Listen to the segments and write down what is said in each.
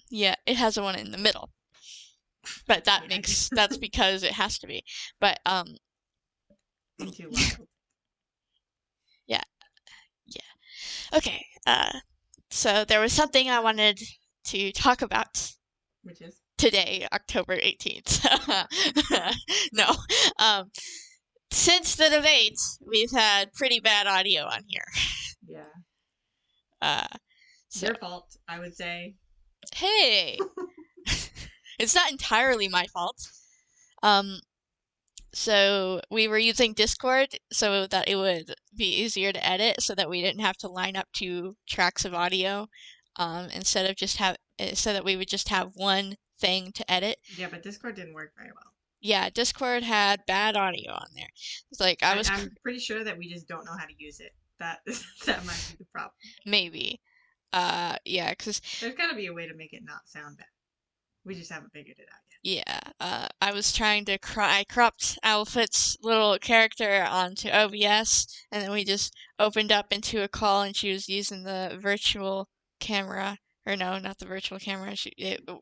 Yeah, it has one in the middle. But that's because it has to be. But I'm too wild. Yeah. Okay. So there was something I wanted to talk about. Which is today, October 18th. No. Um, since the debate, we've had pretty bad audio on here. Yeah. So, your fault, I would say. Hey! It's not entirely my fault. So we were using Discord so that it would be easier to edit so that we didn't have to line up 2 tracks of audio, so that we would just have one thing to edit. Yeah, but Discord didn't work very well. Yeah, Discord had bad audio on there. It's like I'm pretty sure that we just don't know how to use it. That might be the problem. Maybe. Yeah, because there's got to be a way to make it not sound bad. We just haven't figured it out yet. Yeah. I was trying to I cropped Alpha's little character onto OBS, and then we just opened up into a call, and she was using the virtual camera. Or no, not the virtual camera.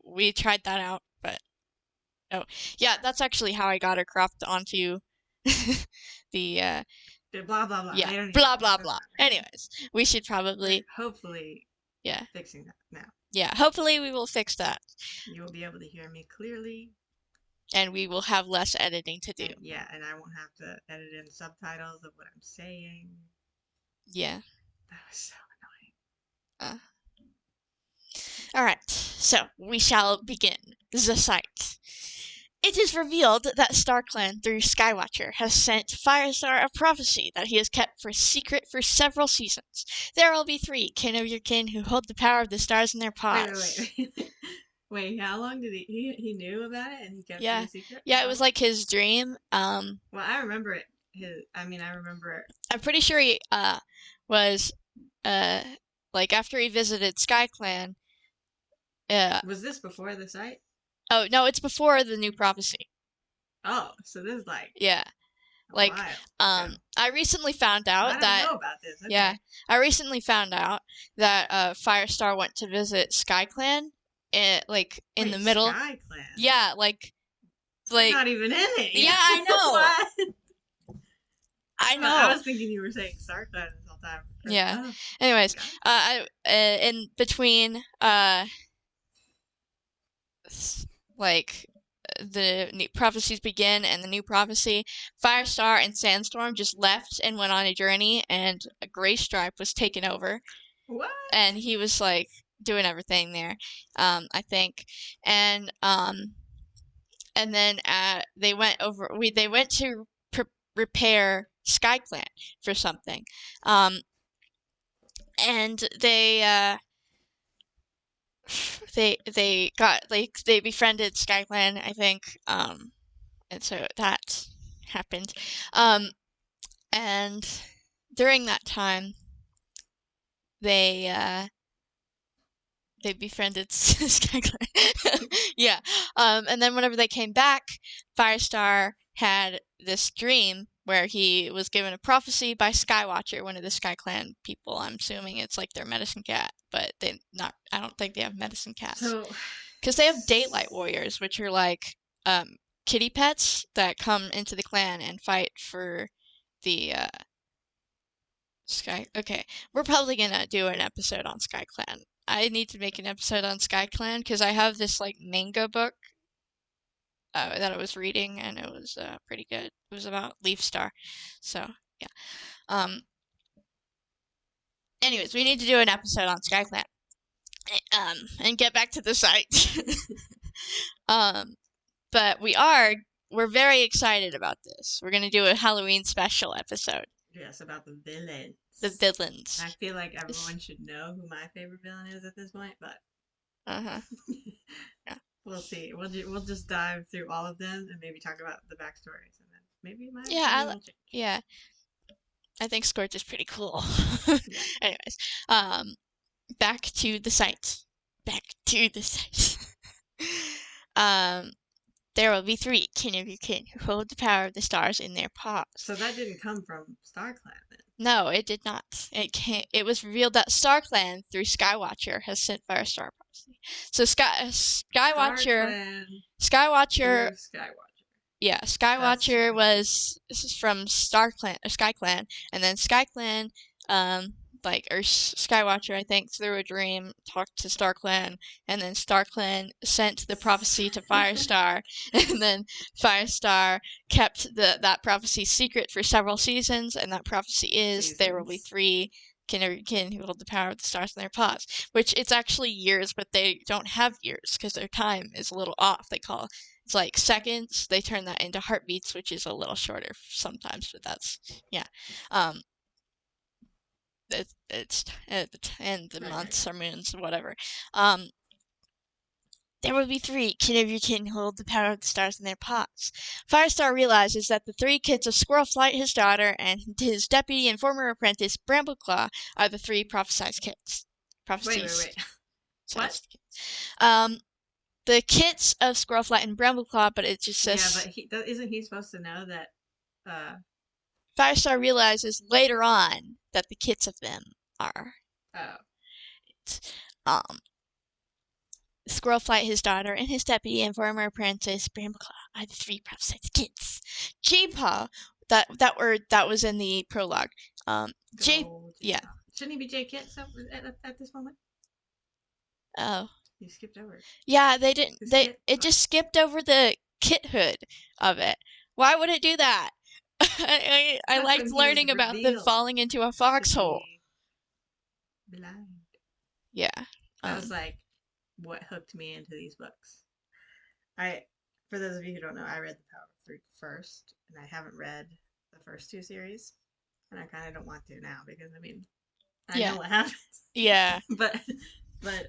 We tried that out, but oh, yeah, that's actually how I got her cropped onto the blah blah blah. Yeah, blah blah blah. Anyways, we should probably hopefully fixing that now. Yeah, hopefully we will fix that. You will be able to hear me clearly. And we will have less editing to do. And I won't have to edit in subtitles of what I'm saying. Yeah. That was so annoying. Alright, so we shall begin the site. It is revealed that StarClan, through Skywatcher, has sent Firestar a prophecy that he has kept for secret for several seasons. There will be 3 kin of your kin who hold the power of the stars in their paws. Wait, how long did he knew about it and he kept it a secret? Yeah, it was like his dream. Well, I remember it. I remember it. I'm pretty sure he was like after he visited SkyClan. Was this before the site? Oh, no, it's before the new prophecy. Oh, so this is like like I recently found out I don't know about this. Okay. Yeah, I recently found out that Firestar went to visit SkyClan in the middle. SkyClan. Yeah, like not even in it. Yeah, I know. What? I know. I was thinking you were saying StarClan this whole time. Yeah. Oh, anyways, in between the prophecies begin and the new prophecy, Firestar and Sandstorm just left and went on a journey, and a Gray Stripe was taken over. What? And he was like doing everything there, I think, and then they went to repair SkyClan for something, and they befriended SkyClan, I think, and so that happened, and during that time, they befriended SkyClan. Yeah, and then whenever they came back, Firestar had this dream where he was given a prophecy by Skywatcher, one of the SkyClan people. I'm assuming it's like their medicine cat, but I don't think they have medicine cats. Because they have Daylight Warriors, which are like kitty pets that come into the clan and fight for the Sky. Okay, we're probably gonna do an episode on SkyClan. I need to make an episode on SkyClan because I have this like manga book that I was reading, and it was pretty good. It was about Leaf Star, so yeah. Anyways, we need to do an episode on SkyClan, and get back to the site. But we're very excited about this. We're gonna do a Halloween special episode. Yes, about the villains. The villains. I feel like everyone should know who my favorite villain is at this point, but yeah. We'll see. We'll just dive through all of them and maybe talk about the backstories, and then maybe my opinion will change. Yeah, I think Scorch is pretty cool. Anyways, back to the site. There will be 3 kin of your kin who hold the power of the stars in their paws. So that didn't come from StarClan then? No, it did not. It was revealed that StarClan through Skywatcher has sent Firestar prophecy. So Star Skywatcher Clan Skywatcher through Skywatcher. yeah, That's Skywatcher confusing. was this is from Sky Clan, and then Sky Clan, Skywatcher, I think, through a dream talked to Star Clan, and then Star Clan sent the prophecy to Firestar, and then Firestar kept that prophecy secret for several seasons, and that prophecy is there will be Seasons. three can hold the power of the stars in their paws, which it's actually years, but they don't have years because their time is a little off. It's like seconds. They turn that into heartbeats, which is a little shorter sometimes, but that's yeah. Um, it's and the Right, right, months right. or moons, whatever. Um, there will be three. Can of you can hold the power of the stars in their paws. Firestar realizes that the three kids of Squirrelflight, his daughter, and his deputy and former apprentice Brambleclaw are the three prophesized kids. Wait, wait, Prophecies. wait. What? Um, the kits of Squirrelflight and Brambleclaw, but it just Yeah, but says isn't he supposed to know that? Uh Firestar realizes later on that the kits of them are oh, um Squirrelflight, his daughter, and his deputy and former apprentice Brambleclaw are the three prophesized kids. J-Paw, that was in the prologue. good J old yeah. J-Pop. Shouldn't he be J-Kit at this moment? Oh. You skipped over. Yeah, they didn't Who's they Kit? it just skipped over the kithood of it. Why would it do that? I That's liked when he was learning about them revealed falling into a to foxhole. be blind. Yeah. That was like what hooked me into these books. I, for those of you who don't know, I read The Power of Three first, and I haven't read the first two series, and I kind of don't want to now because I mean I Yeah. know what happens, Yeah. but but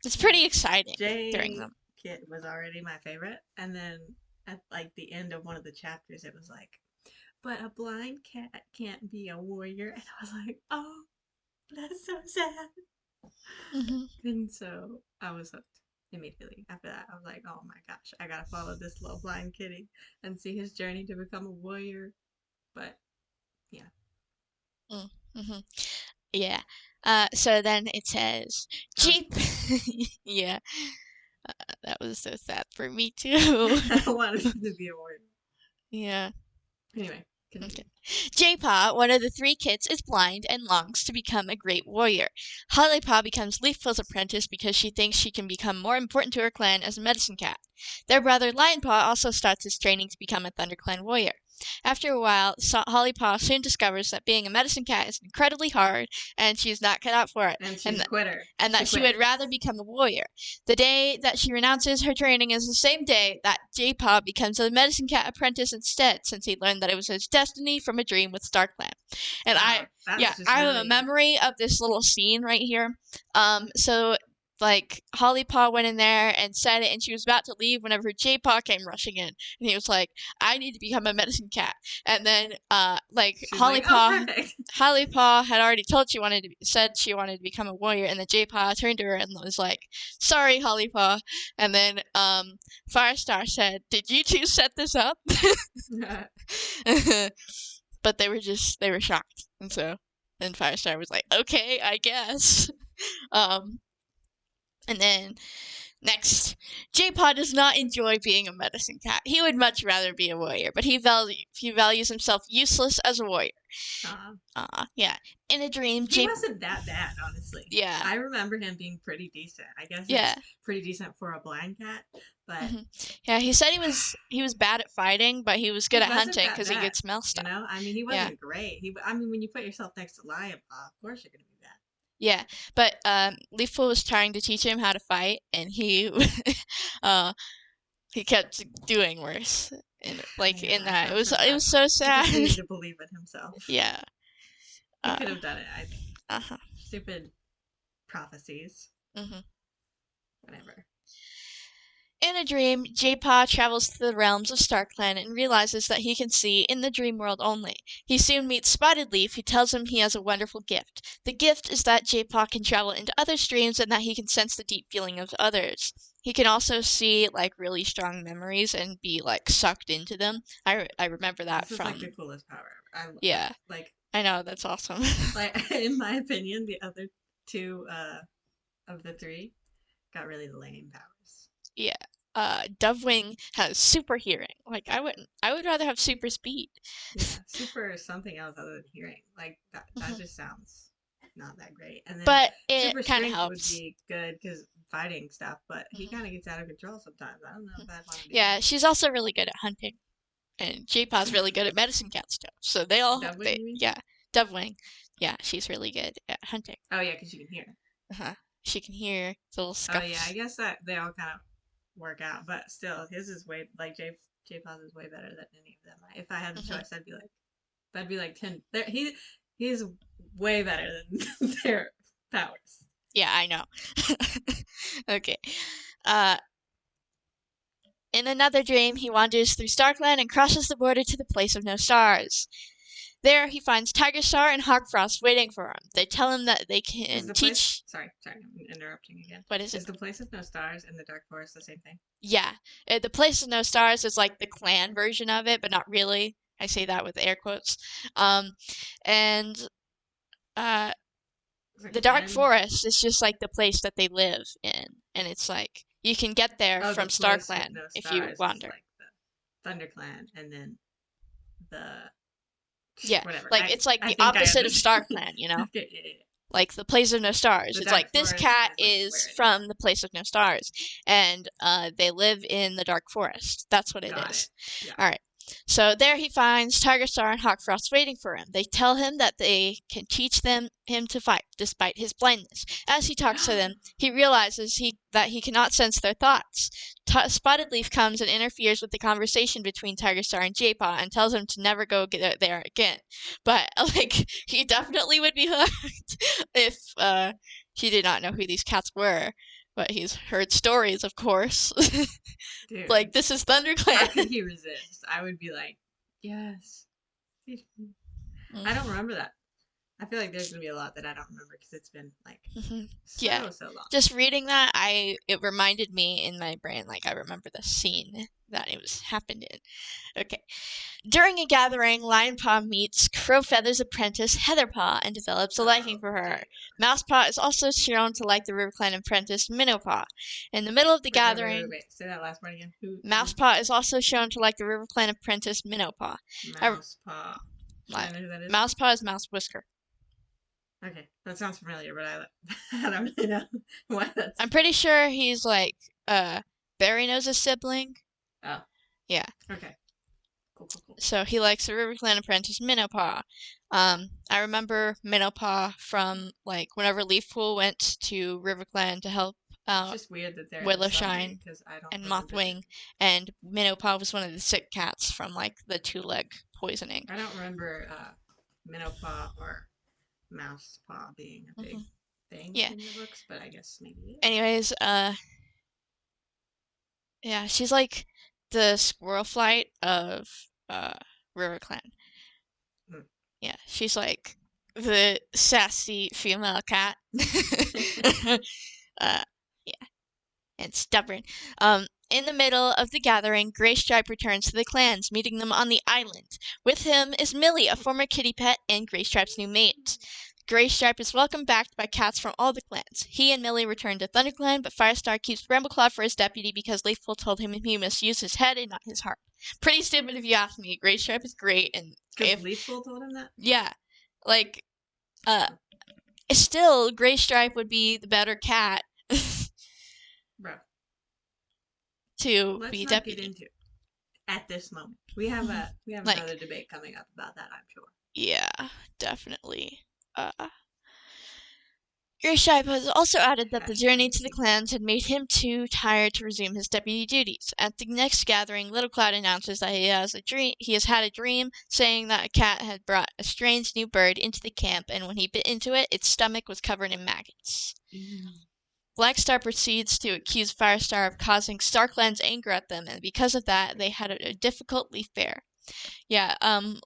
It's pretty exciting during J them. Kit was already my favorite, and then at like the end of one of the chapters, it was like, but a blind cat can't be a warrior, and I was like, oh, that's so sad. Hmm. And so I was hooked immediately after that. I was like, oh my gosh, I gotta follow this little blind kitty and see his journey to become a warrior. But yeah. Mm-hmm. Yeah. So then it says That was Jeep. Yeah, that was so sad for me too. I wanted him to be a warrior. Yeah. Anyway, Okay. continue. J-Paw, one of the three kids, is blind and longs to become a great warrior. Hollypaw becomes Leafpa's apprentice because she thinks she can become more important to her clan as a medicine cat. Their brother Lionpaw also starts his training to become a ThunderClan warrior. After a while, Hollypaw soon discovers that being a medicine cat is incredibly hard and she is not cut out for it, And she's and, a quitter. and She that she would quit. rather become a warrior. The day that she renounces her training is the same day that J-Paw becomes a medicine cat apprentice instead, since he learned that it was his destiny from a dream with StarClan. And Wow, yeah, that's just I have a really memory of this little scene right here. So like Holly Paw went in there and said it, and she was about to leave whenever J Paw came rushing in, and he was like, "I need to become a medicine cat." And then she's like, oh perfect. Holly Paw had already told said she wanted to become a warrior, and then J Paw turned to her and was like, "Sorry, Holly Paw." And then Firestar said, "Did you two set this up?" But they were shocked, and so then Firestar was like, "Okay, I guess." Um, and then next, J-Paw does not enjoy being a medicine cat. He would much rather be a warrior, but he values himself useless as a warrior. Yeah. In a dream, He wasn't that bad, honestly. yeah, I remember him being pretty decent. I guess yeah. it's pretty decent for a blind cat, but Hmm. Yeah, he said he was bad at fighting, but he was he good at wasn't hunting that because he bad. could smell stuff. I mean, he Yeah, wasn't great. I mean, when you put yourself next to Lion Paw, of course you're gonna be bad. yeah. But Leafpool was trying to teach him how to fight, and uh, he kept doing worse. And like Yeah, in I that, felt so it bad was for him. so He just sad. needed to believe in himself. Yeah. He Uh. could have done it, I think. Uh-huh. Stupid prophecies. Hmm. Whatever. In a dream, J-Paw travels to the realms of StarClan and realizes that he can see in the dream world only. He soon meets Spotted Leaf, who tells him he has a wonderful gift. The gift is that J-Paw can travel into other streams and that he can sense the deep feeling of others. He can also see like really strong memories and be like sucked into them. I remember that This is like the from coolest power. I yeah. like I know, that's awesome. Like in my opinion, the other two of the three got really lame powers. Yeah. Dovewing has super hearing. Like I would rather have super speed. Yeah, super is something else other than hearing. Like that Mhm. just sounds not that great. And then But it super kind of strength would helps. be good because fighting stuff, but he Mhm. kind of gets out of control sometimes. I don't know if I'd want to do Yeah, she's also really good at hunting, and J-Paw's that. really good at medicine cat stuff. So they all Dublin, they you mean? yeah, Dovewing, yeah, she's really good at hunting. Oh yeah, because you can hear. Uh-huh. She can hear the little Oh yeah, I scuffs. guess that they all kind of work out, but still, his is way like J Paz is way better than any of them. If I had the Hmm. choice, I'd be like 10. He's way better than their powers. Yeah, I know. Okay. Uh, in another dream, he wanders through Starkland and crosses the border to the place of no stars. There, he finds Tiger Star and Hawkfrost waiting for him. They tell him that they Is can the place? teach. Sorry, I'm interrupting again. What is it? Is the place of no stars and the dark forest the same thing? Yeah, the place of no stars is like the clan version of it, but not really. I say that with air quotes. Um, and uh, Is it the Dark clan? Forest is just like the place that they live in, and it's like you can get there Oh, the from place with StarClan no if you stars is wander. like the Thunder Clan, and then the Yeah, whatever. like it's like I the think I opposite of understand. StarClan, you know? Okay, yeah, yeah. Like the place of no stars. The It's dark like this forest cat is like where is it is. from the place of no stars, and they live in the dark forest. That's what it Got it. is. Yeah. All right. So there he finds Tiger Star and Hawkfrost waiting for him. They tell him that they can teach him to fight despite his blindness. As he talks to them, he realizes that he cannot sense their thoughts. Spotted Leaf comes and interferes with the conversation between Tiger Star and J-Paw and tells him to never go there again. But like he definitely would be hooked if he did not know who these cats were. But he's heard stories, of course. Dude, Like this is how ThunderClan. could he resist? I would be like, yes. I don't remember that. I feel like there's gonna be a lot that I don't remember because it's been like Mm-hmm. Yeah. so long. Just reading that, it reminded me in my brain, like I remember the scene that it was happened in. Okay. During a gathering, Lionpaw meets Crowfeather's apprentice Heatherpaw and develops a liking Oh for her. dear. Mousepaw is also shown to like the RiverClan apprentice Minnowpaw. In the middle of the gathering, Wait. Say that last part again. Who? Mousepaw is also shown to like the RiverClan apprentice Minnowpaw. I, Mouse paw. Should I like, know who that is? Mousepaw is Mouse Whisker. Okay, that sounds familiar, but I don't really know why that's I'm pretty familiar. sure he's like Barry knows a sibling. Oh, Yeah. okay. Cool. So he likes the RiverClan apprentice Minnowpaw. I remember Minnowpaw from like whenever Leafpool went to RiverClan to help It's out just weird that they're in the Willowshine subway because I don't and remember them. Mothwing, and Minnowpaw was one of the sick cats from like the two-leg poisoning. I don't remember minnow paw or mouse paw being a big Hmm. thing Yeah. in the books, but I guess maybe it is. Anyways, yeah, she's like the squirrel flight of RiverClan. Hmm. Yeah, she's like the sassy female cat. uh, yeah, and stubborn. In the middle of the gathering, Graystripe returns to the clans, meeting them on the island. With him is Millie, a former kitty pet and Graystripe's new mate. Graystripe is welcomed back by cats from all the clans. He and Millie return to ThunderClan, but Firestar keeps Brambleclaw for his deputy because Leafpool told him he must use his head and not his heart. Pretty stupid if you ask me. Graystripe is great, and Because if Leafpool told him that? yeah, like uh, still Graystripe would be the better cat Bro, to let's be not get deputy. into it at this moment. We have Like, another debate coming up about that, I'm sure. yeah, definitely. Graystripe has also added that the journey Hashtag to the team. clans had made him too tired to resume his deputy duties. At the next gathering, Little Cloud announces that he has had a dream saying that a cat had brought a strange new bird into the camp, and when he bit into it, its stomach was covered in maggots. Blackstar proceeds to accuse Firestar of causing StarClan's anger at them, and because of that, they had a difficult leaf fair. Yeah,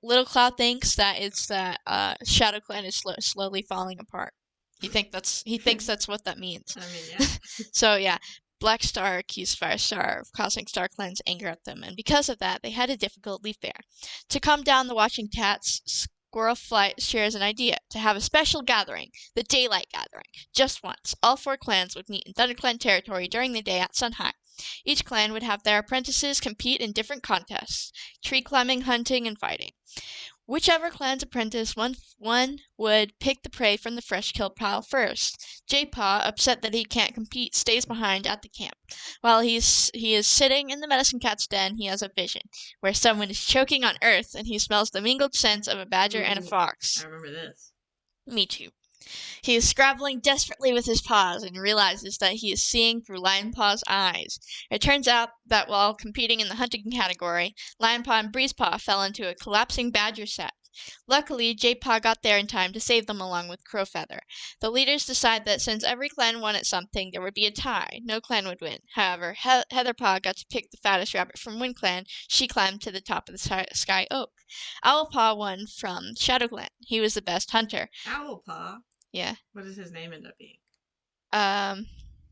Little Cloud thinks that it's that ShadowClan is slowly falling apart. He thinks that's what that means. I mean, yeah. So yeah, Blackstar accused Firestar of causing StarClan's anger at them, and because of that, they had a difficult leaf fair. To calm down the watching cats, Squirrel Flight shares an idea to have a special gathering, the Daylight Gathering. Just once, all 4 clans would meet in ThunderClan territory during the day at Sunhigh. Each clan would have their apprentices compete in different contests: tree climbing, hunting, and fighting. Whichever clan's apprentice one would pick the prey from the fresh kill pile first. J-Paw, upset that he can't compete, stays behind at the camp. While he is sitting in the medicine cat's den, he has a vision where someone is choking on earth, and he smells the mingled scents of a badger and a Ooh, I fox. remember this. Me too. He is scrabbling desperately with his paws and realizes that he is seeing through Lionpaw's eyes. It turns out that while competing in the hunting category, Lionpaw and Breezepaw fell into a collapsing badger sack. Luckily, J-Paw got there in time to save them along with Crowfeather. The leaders decide that since every clan won at something, there would be a tie. No clan would win. However, Heatherpaw got to pick the fattest rabbit from Wind Clan. She climbed to the top of the Sky Oak. Owlpaw won from Shadow Clan. He was the best hunter. Owlpaw? Yeah. What does his name end up being? I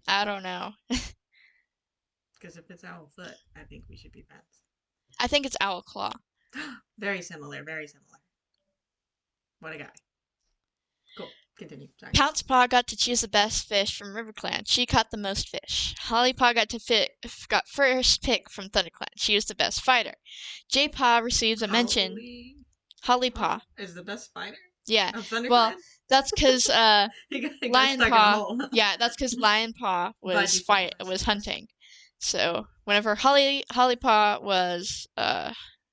don't know. Because if it's Owlfoot, I think we should be friends. I think it's Owlclaw. Very similar, very similar. What a guy. Cool. Continue. Sorry. Pouncepaw got to choose the best fish from RiverClan. She caught the most fish. Hollypaw got first pick from ThunderClan. She was the best fighter. J-Paw receives a mention. Hollypaw is the best fighter? Yeah. Of ThunderClan? Well, that's because he got stuck in a Lionpaw. hole. Yeah, that's because Lionpaw was hunting. So whenever Hollypaw was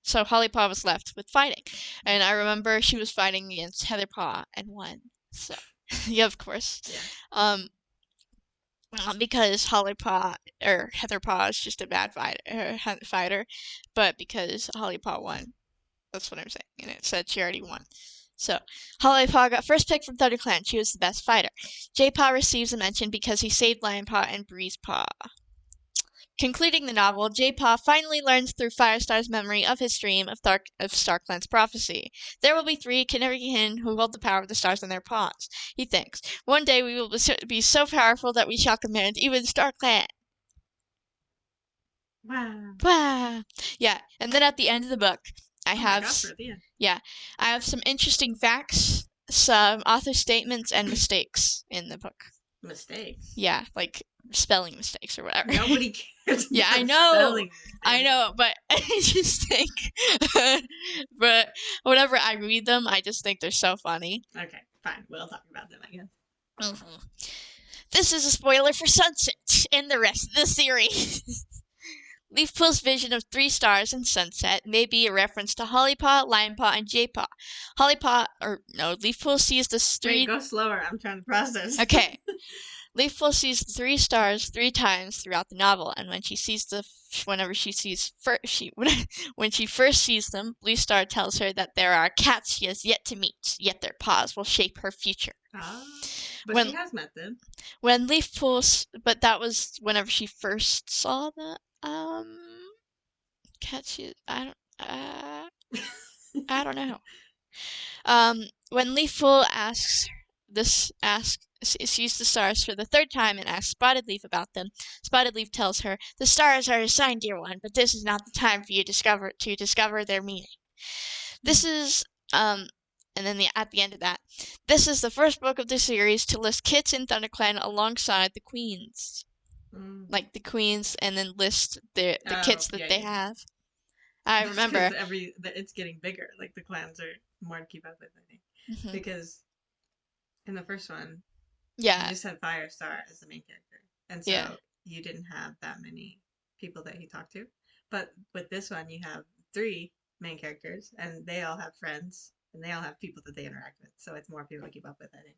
so Hollypaw was left with fighting, and I remember she was fighting against Heatherpaw and won. So yeah, of course. Yeah. Not because Hollypaw or Heatherpaw is just a bad fighter, but because Hollypaw won. That's what I'm saying, and it said she already won. So, Hollypaw got first pick from ThunderClan. She was the best fighter. J-Paw receives a mention because he saved Lionpaw and Breezepaw. Concluding the novel, J-Paw finally learns through Firestar's memory of his dream of StarClan's prophecy. There will be 3 canary kin who hold the power of the stars in their paws. He thinks, one day we will be so powerful that we shall command even StarClan. Wow. Wow. Yeah, and then at the end of the book, I have some interesting facts, some author statements, and mistakes in the book. Mistakes? Yeah, like spelling mistakes or whatever. Nobody cares. Yeah, I know, but I just think, but whenever I read them, I just think they're so funny. Okay, fine. We'll talk about them, I guess. Mm-hmm. This is a spoiler for Sunset and the rest of the series. Leafpool's vision of 3 stars in Sunset may be a reference to Hollypaw, Lionpaw, and J-Paw. Leafpool sees the 3... Wait, go slower. I'm trying to process. Okay. Leafpool sees the 3 stars 3 times throughout the novel, and when she first sees them, Blue Star tells her that there are cats she has yet to meet, yet their paws will shape her future. But she has met them. When Leafpool, but that was whenever she first saw them. I don't know. When Leafpool sees the stars for the 3rd time and asks Spotted Leaf about them, Spotted Leaf tells her, "The stars are a sign, dear one, but this is not the time for you to discover their meaning." This is and then at the end of that, this is the first book of the series to list kits in ThunderClan alongside the queens. Like the queens, and then list the kits that they have. I remember. It's getting bigger. Like the clans are more to keep up with, I think. Mm-hmm. Because in the first one, you just had Firestar as the main character, and so you didn't have that many people that he talked to. But with this one, you have 3 main characters, and they all have friends, and they all have people that they interact with. So it's more people to keep up with, I think.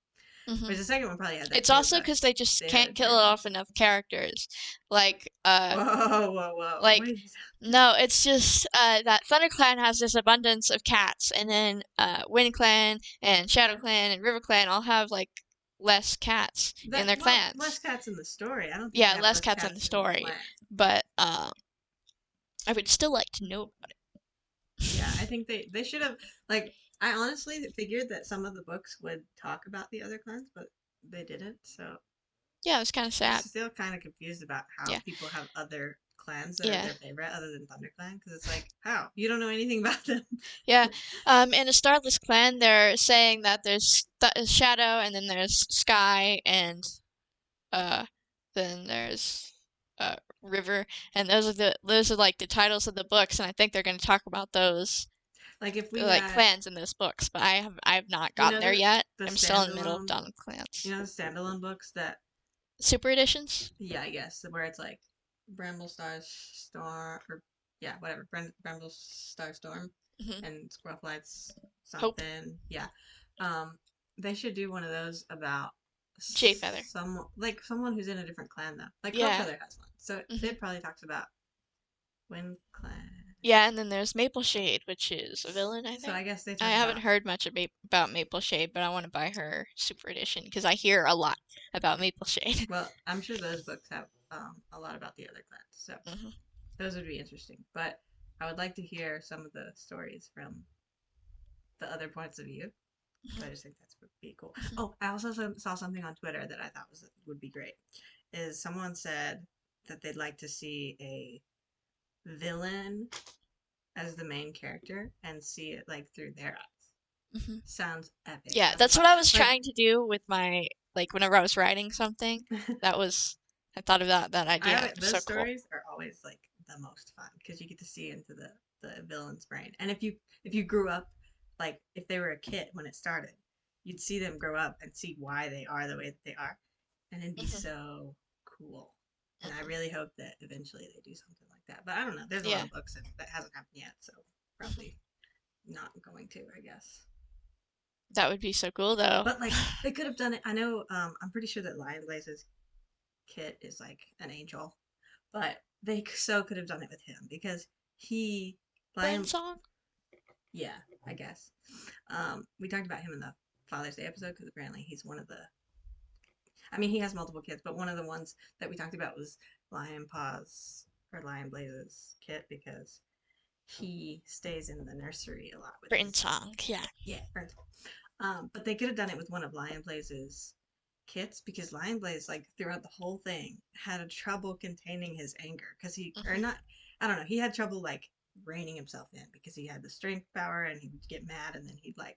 Mm-hmm. Whereas the second one probably had that. It's also because they just can't kill off enough characters. Like, whoa. Like, no, it's just that ThunderClan has this abundance of cats, and then Wind Clan and Shadow Clan and River Clan all have like less cats in their clans. Less cats in the story. I don't think. Yeah, less cats in the story. But I would still like to know about it. Yeah, I think they should have like. I honestly figured that some of the books would talk about the other clans, but they didn't. So Yeah, it was kind of sad. Still kind of confused about how Yeah, people have other clans that are yeah, their favorite other than ThunderClan because it's like, how? You don't know anything about them. yeah. In a Starless clan, they're saying that there's Shadow, and then there's Sky, and uh, then there's River, and those are like the titles of the books, and I think they're going to talk about those Like if we like had, clans in those books, but I have not you gotten know, there yet. the I'm still in the middle of standalone, Dawn of Clans. the standalone books that, Super editions? yeah, I guess, where it's like Bramble Star Storm, or yeah, whatever, Bramble Star Storm Hmm. and Scrufflight's Hope. something, yeah. Um, they should do one of those about Jay Feather. someone who's in a different clan though. Like Yeah. Crowfeather has one, so Hmm. it probably talks about Wind Clan. Yeah, and then there's Maple Shade, which is a villain, I So think. I guess they I talk haven't about. heard much about Maple Shade, but I want to buy her Super Edition because I hear a lot about Maple Shade. Well, I'm sure those books have a lot about the other clans, so Hmm. those would be interesting. But I would like to hear some of the stories from the other points of view. So I just think that's would be cool. Hmm. Oh, I also saw something on Twitter that I thought would be great. Is someone said that they'd like to see a villain as the main character and see it like through their eyes. Hmm. Sounds epic Yeah, as that's fuck. what I was Like trying to do with my like whenever I was writing something. That was I thought of that idea. It was those so cool. stories are always like the most fun because you get to see into the villain's brain. And if you grew up like if they were a kid when it started, you'd see them grow up and see why they are the way that they are, and it'd be Hmm. so cool. And I Hmm. really hope that eventually they do something like that. But I don't know. There's a lot Yeah. of books that hasn't happened yet, so Hmm. probably not going to, I guess. That would be so cool, though. But like they could have done it. I know. I'm pretty sure that Lion Blaze's Kit is like an angel, but they so could have done it with him because he Friend Lion. song. Yeah, I guess. We talked about him in the Father's Day episode because apparently he's one of the. I mean, he has multiple kids, but one of the ones that we talked about was Lion Paws or Lion Blaze's Kit because he stays in the nursery a lot with Friend his song. Yeah. yeah. But they could have done it with one of Lion Blaze's kits because Lion Blaze, like throughout the whole thing, had a trouble containing his anger because he or Hmm. not. I don't know. He had trouble like reining himself in because he had the strength power and he would get mad and then he'd like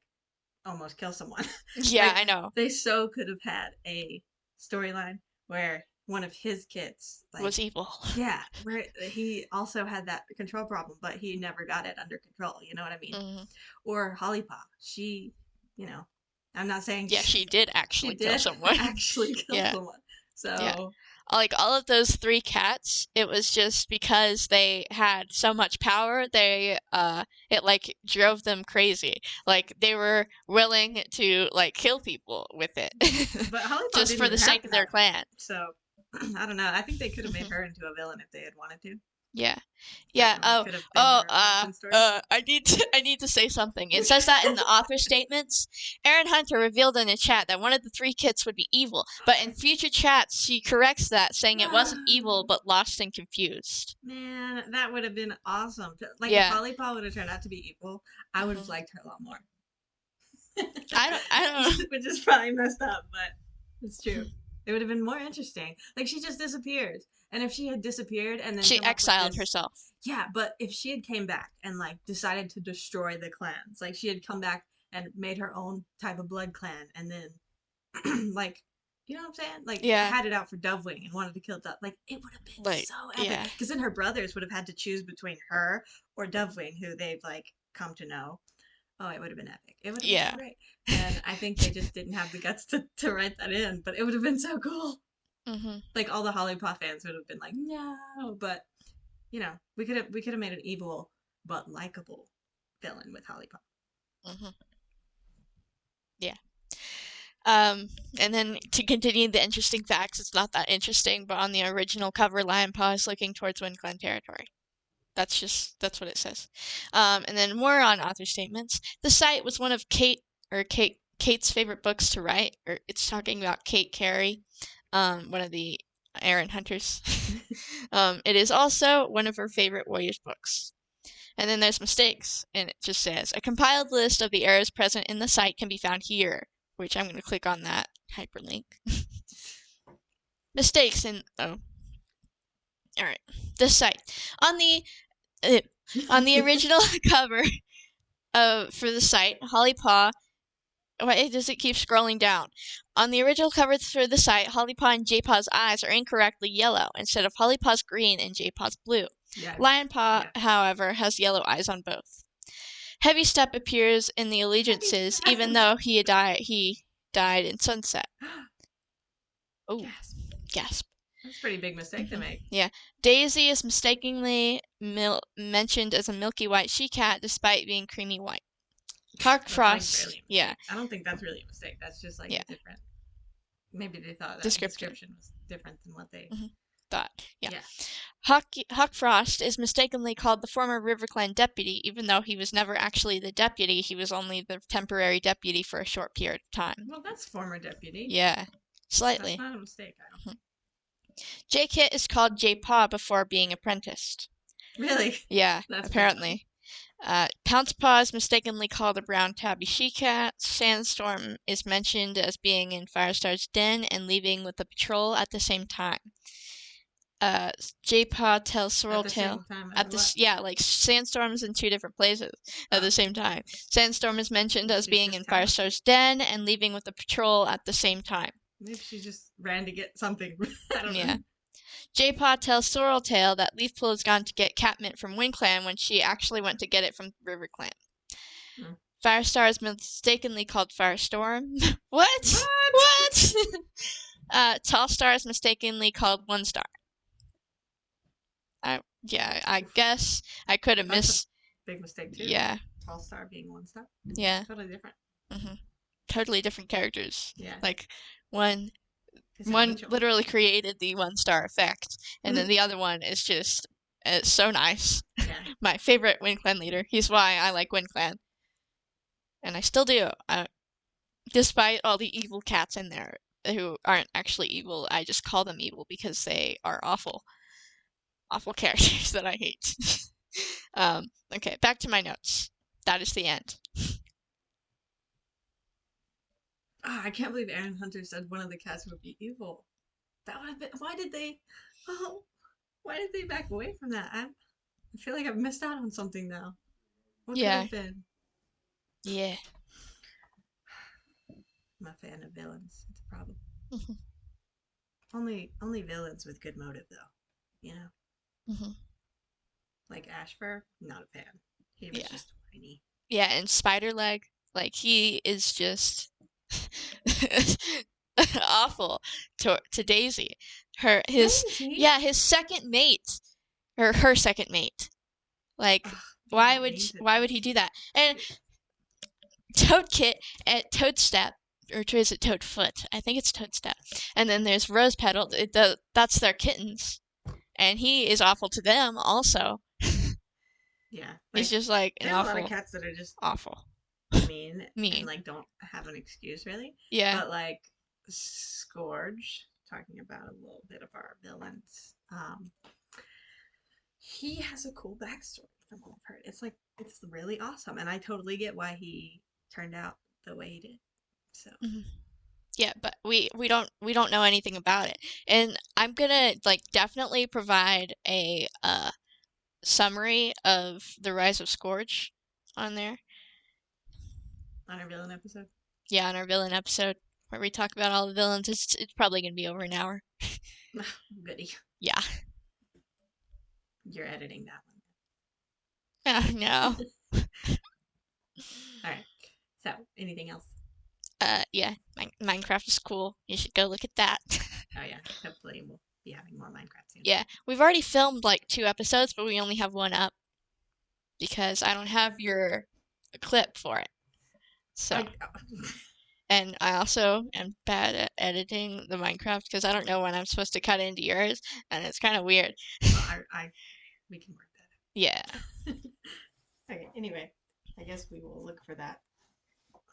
almost kill someone. Yeah, Like I know. they so could have had a storyline where one of his kits like Was evil. yeah, where he also had that control problem, but he never got it under control. You know what I mean? Hmm. Or Hollypaw. She, you know, I'm not saying Yeah, she did she actually kill did someone. actually kill Yeah. someone. Yeah. So, Like all of those three cats, it was just because they had so much power, it like drove them crazy. Like they were willing to like kill people with it. but Hollypaw Just didn't for the even have sake to of have their it. clan. So, I don't know. I think they could have made Hmm. her into a villain if they had wanted to. Yeah. Yeah. Definitely could have been Oh, her origin story. I need to say something. It says that in the author statements. Erin Hunter revealed in a chat that one of the three kits would be evil, but in future chats she corrects that, saying it wasn't evil but lost and confused. Man, that would have been awesome. Like if Yeah. Hollypaw would have turned out to be evil, I would have Hmm. liked her a lot more. I don't know. Which is probably messed up, but it's true. It would have been more interesting. Like she just disappears, and if she had disappeared and then She come up with exiled this, herself. yeah. But if she had came back and like decided to destroy the clans, like she had come back and made her own type of blood clan, and then like. You know what I'm saying? Like Yeah. had it out for Dovewing and wanted to kill Dove. Like it would have been Like, so epic. yeah. Because then her brothers would have had to choose between her or Dovewing, who they've like come to know. Oh, it would have been epic. It would have been so Yeah. great. And I think they just didn't have the guts to write that in, but it would have been so cool. Mhm. Like all the Hollypaw fans would have been like, no, but we could have made an evil but likable villain with Hollypaw. Mhm. Yeah. Um, and then to continue the interesting facts, it's not that interesting, but on the original cover, Lion Paw is looking towards Wind Clan territory. That's what it says. And then more on author statements. The site was one of Kate's favorite books to write, or it's talking about Kate Carey, one of the Aaron Hunters. It is also one of her favorite Warriors books. And then there's mistakes, and it just says a compiled list of the errors present in the site can be found here, which I'm going to click on that hyperlink. mistakes in all right. The site on the uh, on the original cover for the site, Holly Paw. Why does it keep scrolling down? On the original cover for the site, Holly Paw and J Paw's eyes are incorrectly yellow instead of Holly Paw's green and J Paw's blue. Yeah. Lion Paw, Yeah. however, has yellow eyes on both. Heavy Step appears in the allegiances, even though he died in Sunset. Oh, gasp. That's a pretty big mistake to make. Yeah. Daisy is mistakenly mentioned as a milky white she-cat despite being creamy white. Hawk Frost. Like yeah. I don't think that's really a mistake. That's just like a different. Maybe they thought that description was different than what they thought. Yeah. Hawk Frost is mistakenly called the former RiverClan deputy, even though he was never actually the deputy. He was only the temporary deputy for a short period of time. Well, that's former deputy. Yeah. Slightly. That's not a mistake, I don't think. J-Kit is called J-Paw before being apprenticed. Really? Yeah, that's apparently. Pounce Paw is mistakenly called a brown tabby she-cat. Sandstorm is mentioned as being in Firestar's den and leaving with the patrol at the same time. J-Paw tells Swirltail at the like Sandstorm's in 2 different places at the same time. Sandstorm is mentioned as being in Firestar's den and leaving with the patrol at the same time. Maybe she just ran to get something. I don't know. Yeah. J-Paw tells Swirltail that Leafpool has gone to get catmint from WindClan when she actually went to get it from RiverClan. Firestar is mistakenly called Firestorm. What? Tallstar is mistakenly called One Star. I guess I could have missed. Big mistake too. Yeah. Tallstar being One Star. Yeah. Totally different. Totally different characters. Yeah. Like one literally created the 1-star effect, and then the other one is just so nice. Yeah. My favorite WindClan leader. He's why I like WindClan. And I still do. Despite all the evil cats in there who aren't actually evil, I just call them evil because they are awful. Awful characters that I hate. Okay, back to my notes. That is the end. Oh, I can't believe Aaron Hunter said one of the cats would be evil. That would have been. Why did they back away from that? I feel like I've missed out on something now. What could have been? Yeah. I'm a fan of villains. It's a problem. Only villains with good motive, though. You know. Like Ashfur, not a fan. He was just whiny. Yeah, and Spiderleg, like he is just awful to Daisy. His second mate, or her second mate. Like, why would he do that? And Toadkit at Toadstep, or is it Toadfoot? I think it's Toadstep. And then there's Rose Petal. That's their kittens, and he is awful to them also. Yeah, he's just like there's a lot of cats that are just awful, mean, and like don't have an excuse really. Yeah, but like Scourge, talking about a little bit of our villains, he has a cool backstory from what I've heard. It's really awesome, and I totally get why he turned out the way he did. So. Yeah, but we don't know anything about it, and I'm gonna like definitely provide a summary of the Rise of Scourge on there. On our villain episode? Yeah, on our villain episode where we talk about all the villains. It's probably gonna be over an hour. Goody. Yeah. You're editing that one. Oh no. Alright. So, anything else? Yeah. Minecraft is cool. You should go look at that. Oh yeah. Hopefully we'll be having more Minecraft soon. Yeah. We've already filmed like 2 episodes, but we only have 1 up. Because I don't have your clip for it. So. And I also am bad at editing the Minecraft because I don't know when I'm supposed to cut into yours, and it's kind of weird. Well, we can work that out. Yeah. Okay, anyway, I guess we will look for that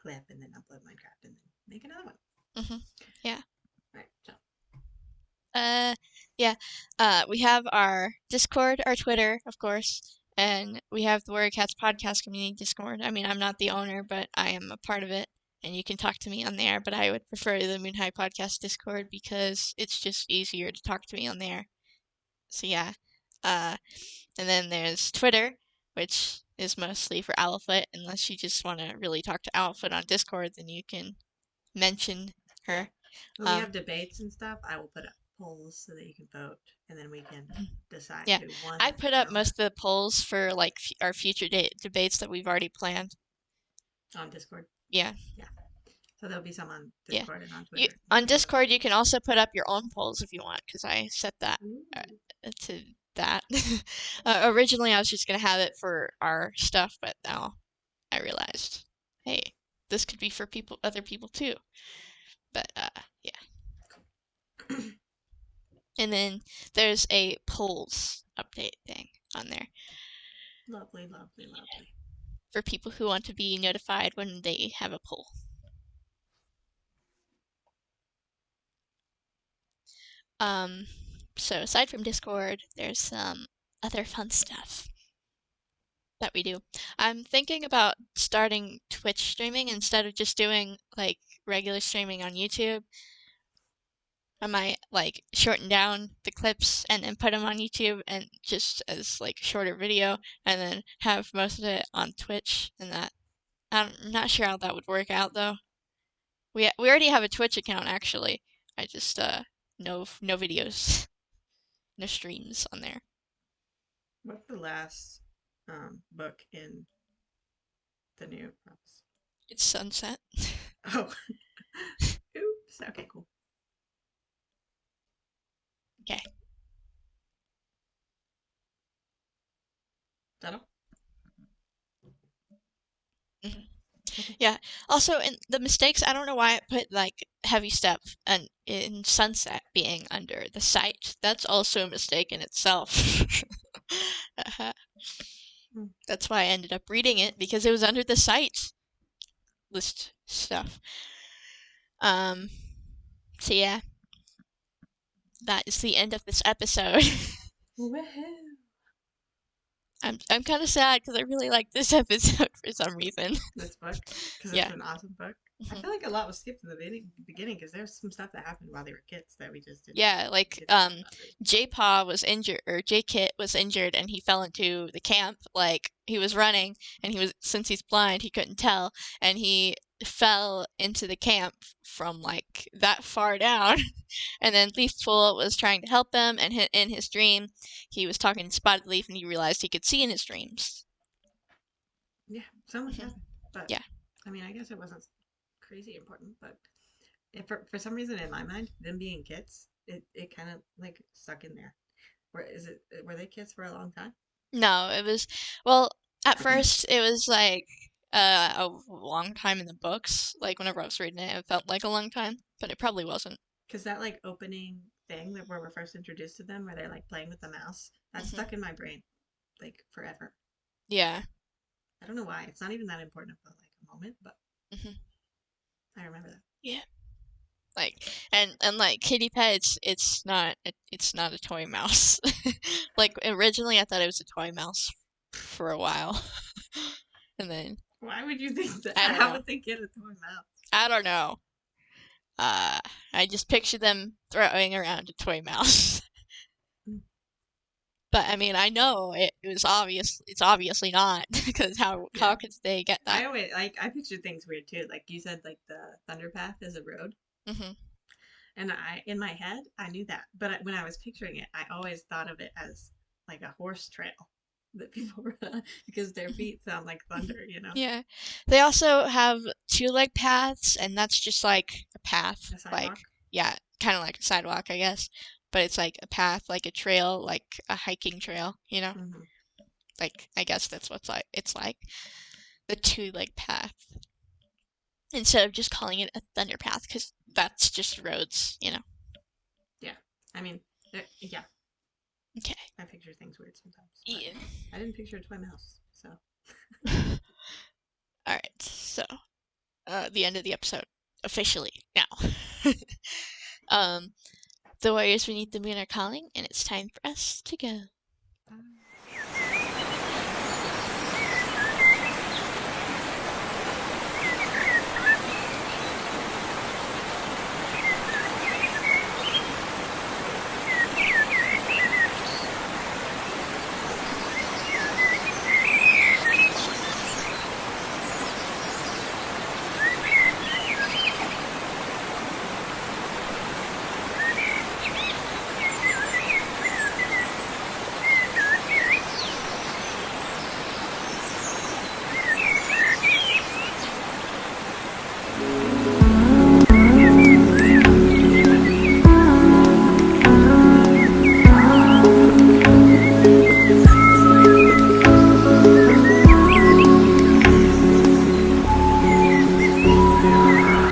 clip and then upload Minecraft and then make another one. Yeah. Alright, so. Yeah. We have our Discord, our Twitter, of course, and we have the Warrior Cats podcast community Discord. I mean, I'm not the owner, but I am a part of it. and you can talk to me on there, but I would prefer the Moonhigh Podcast Discord because it's just easier to talk to me on there. So yeah. And then there's Twitter, which is mostly for Owlfoot. Unless you just want to really talk to Owlfoot on Discord, then you can mention Yeah. her. When we have debates and stuff, I will put up polls so that you can vote, and then we can decide Yeah, who won I put and up all that most of the polls for like our future debates that we've already planned. on Discord. Yeah, Yeah. So there'll be some on yeah. Discord and on You Twitter. You on can vote on. Discord you can also put up your own polls if you want, because I set that uh, Ooh. to that. Originally, I was just gonna have it for our stuff, but now I realized, hey, this could be for other people too. But yeah. And then there's a polls update thing on there Lovely, lovely, lovely. for people who want to be notified when they have a poll. So aside from Discord, there's some other fun stuff that we do. I'm thinking about starting Twitch streaming instead of just doing like regular streaming on YouTube. I might like shorten down the clips and then put them on YouTube and just as like a shorter video, and then have most of it on Twitch. And that I'm not sure how that would work out though. We already have a Twitch account actually. I just no videos, no streams on there. What's the last book in the new prophecy? It's Sunset. Oh. Oops. Okay, cool. Okay. Is that all? Mm-hmm. Okay. Yeah. Also, in the mistakes, I don't know why I put like heavy step and in Sunset being under the site. That's also a mistake in itself. Hmm. That's why I ended up reading it because it was under the site list stuff. So yeah, that is the end of this episode. Woohoo! I'm kind of sad because I really like this episode for some reason. This book, because it's Yeah. an awesome book. I Mhm. feel like a lot was skipped in the beginning because there's some stuff that happened while they were kids that we just Yeah, like didn't know about. Really. J-Paw was injured, or J-Kit was injured, and he fell into the camp. Like he was running, and since he's blind, he couldn't tell, and he fell into the camp from like that far down. And then Leafpool was trying to help him, and in his dream, he was talking to Spotted Leaf, and he realized he could see in his dreams. Yeah, so much Mhm. happened, but Yeah. I mean, I guess it wasn't crazy important, but for some reason in my mind, them being kids, it kind of like stuck in there. Were they kids for a long time? No, it was well. At first, it was like a long time in the books. Like whenever I was reading it, it felt like a long time, but it probably wasn't. Because that like opening thing that where we're first introduced to them, where they're like playing with the mouse, that Hmm. stuck in my brain like forever. Yeah. I don't know why. It's not even that important of like a moment, but Hmm. I remember that. Yeah. Like and like Kitty Pet, it's not a toy mouse. Like originally, I thought it was a toy mouse for a while, and then Why would you think that? I don't How know. would they get a toy mouse? I don't know. Uh, I just picture them throwing around a toy mouse. Mm. But I mean, I know it was obvious. It's obviously not because Yeah, how could they get I that? always like I picture things weird too. Like you said, like the Thunder Path is a road, Hmm. and I in my head I knew that, but when I was picturing it, I always thought of it as like a horse trail that people run on because their Hmm. feet sound like Hmm. thunder. You know, Yeah, they also have two-leg paths, and that's just like a path, a like sidewalk. yeah, kind of like a sidewalk, I guess. But it's like a path, like a trail, like a hiking trail. Hmm. Like I guess that's what's like. It's like the two-leg path instead of just calling it a thunder path because that's just roads. Yeah, I mean, yeah, Okay. I picture things weird sometimes, but Yeah. I didn't picture a toy mouse, so. All right. So, the end of the episode officially now. um, the warriors beneath the moon are calling, and it's time for us to go. Bye.